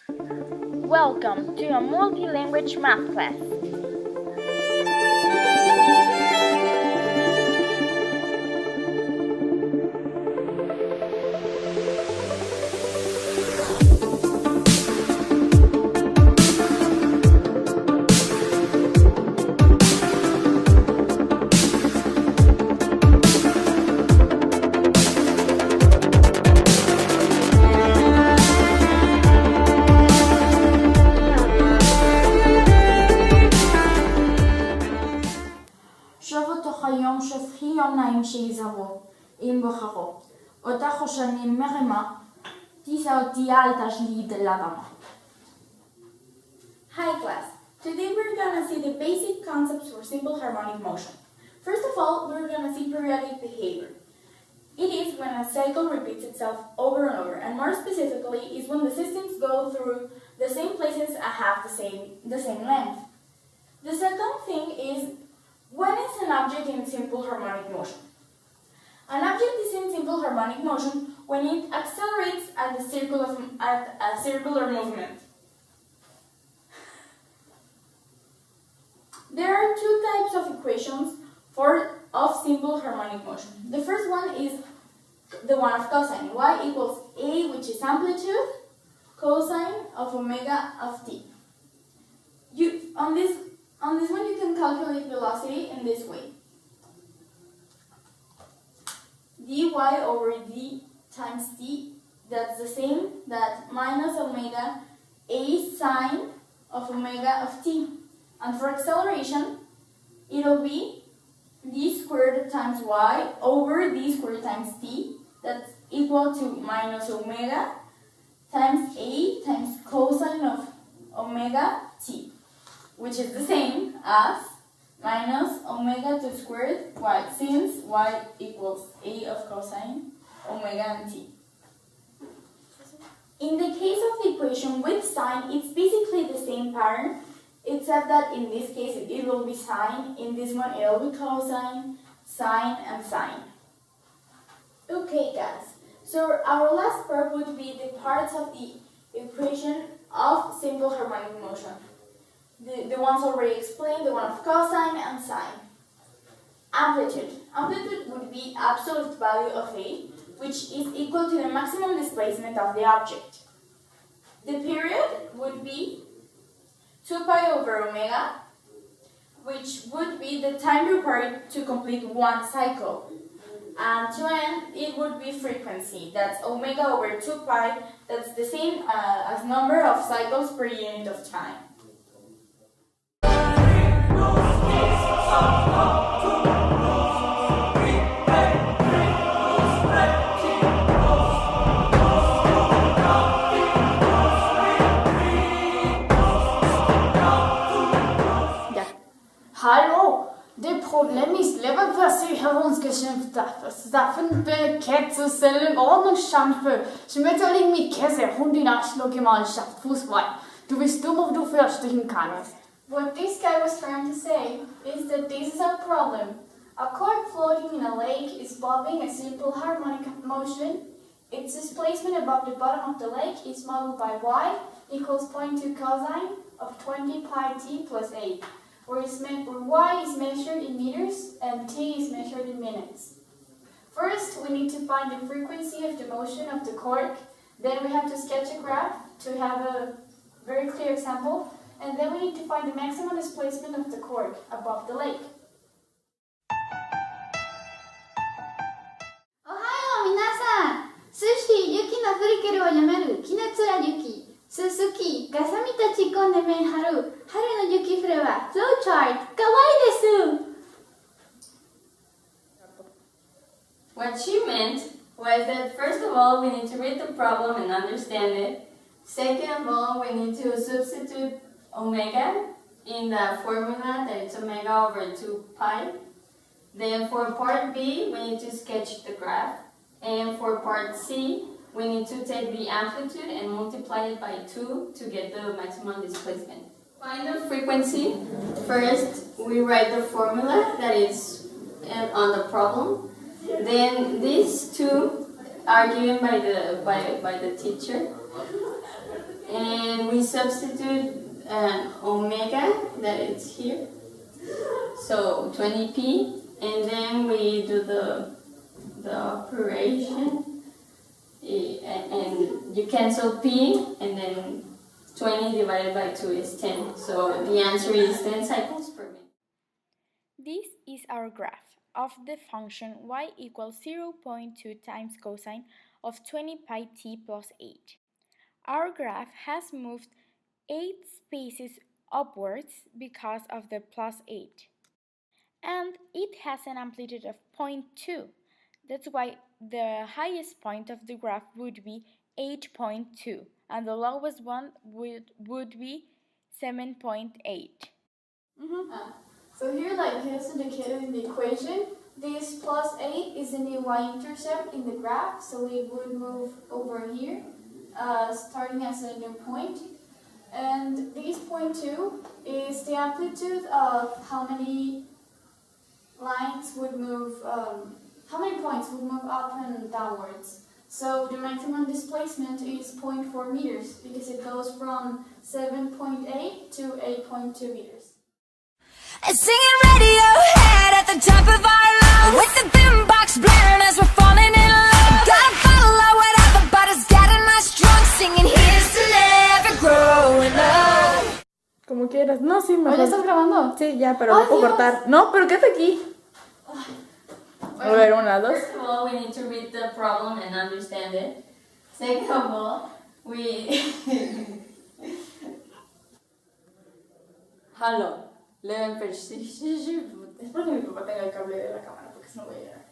Welcome to a multi-language math class. בתוך היום שפכי יום נעים שיזהרו, אם בחרו. אותה חושנים מרמה, תישא אותי אל תשליט לבמה. Hi class, today we're gonna see the basic concepts for simple harmonic motion. First of all, we're gonna see periodic behavior. It is when a cycle repeats itself over and over, and more specifically is when the systems go through the same places and have the same length. The second thing is when is an object in simple harmonic motion? An object is in simple harmonic motion when it accelerates at a circular movement. There are two types of equations of simple harmonic motion. The first one is the one of cosine. Y equals A, which is amplitude, cosine of omega of t. On this one you can calculate velocity in this way. dy over d times t, that's the same that minus omega a sine of omega of t. And for acceleration, it'll be d squared times y over d squared times t, that's equal to minus omega times a times cosine of omega t, which is the same as minus omega to squared y, since y equals a of cosine omega and t. In the case of the equation with sine, it's basically the same pattern, except that in this case it will be sine, in this one it will be cosine, sine, and sine. Okay guys, so our last part would be the parts of the equation of simple harmonic motion. The ones already explained, the one of cosine and sine. Amplitude. Amplitude would be absolute value of A, which is equal to the maximum displacement of the object. The period would be 2 pi over omega, which would be the time required to complete one cycle. And to end, it would be frequency. That's omega over 2 pi. That's the same as number of cycles per unit of time. Hallo, det Problem ist Leberplastik herumgeschimpft. Sachen bekehrt zu Zellen Ordnung schampfe. Schmetterling mit Käse, Hund in Arschlochgemeinschaft, Fußball. Du bist dumm, ob du verstehen kannst. What this guy was trying to say is that this is our problem. A cork floating in a lake is bobbing a simple harmonic motion. Its displacement above the bottom of the lake is modeled by y equals 0.2 cosine of 20 pi t plus 8, where y is measured in meters and t is measured in minutes. First, we need to find the frequency of the motion of the cork. Then we have to sketch a graph to have a very clear example. And then we need to find the maximum displacement of the cork above the lake. Ohayo, minasan! Sushi, yuki no furikeru o yameru, kinatsura yuki. Suzuki, gasami tachi konde men haru, haru no yuki fure wa flowchart, kawaii desu! What she meant was that first of all we need to read the problem and understand it. Second of all, we need to substitute omega in the formula that it's omega over 2 pi. Then for part B, we need to sketch the graph. And for part C, we need to take the amplitude and multiply it by 2 to get the maximum displacement. Find the frequency. First, we write the formula that is on the problem. Then these two are given by the teacher. And substitute omega that is here, so 20p, and then we do the operation, and you cancel p, and then 20 divided by 2 is 10, so the answer is 10 cycles per minute. This is our graph of the function y equals 0.2 times cosine of 20 pi t plus 8. Our graph has moved 8 spaces upwards because of the plus 8. And it has an amplitude of 0.2. That's why the highest point of the graph would be 8.2 and the lowest one would be 7.8. So here, like here's indicated in the equation, this plus 8 is the new y-intercept in the graph, so it would move over here, starting as a new point. And this 0.2 is the amplitude of how many lines would move, how many points would move up and downwards. So the maximum displacement is 0.4 meters because it goes from 7.8 to 8.2 meters. And singing Radiohead at the top of our lungs, with the boombox blaring as we're falling in love. Gotta follow whatever, but it's getting us drunk, singing here's to never growing up. Como quieras. No, sí, mejor. ¿Ya estás grabando? Sí, ya, pero lo puedo cortar. No, pero quédate aquí. A ver, 1, 2. First of all, we need to read the problem and understand it. Second of all, Hello. Leven precies. Espero que mi papá tenga el cable de la cámara porque si no voy a llegar.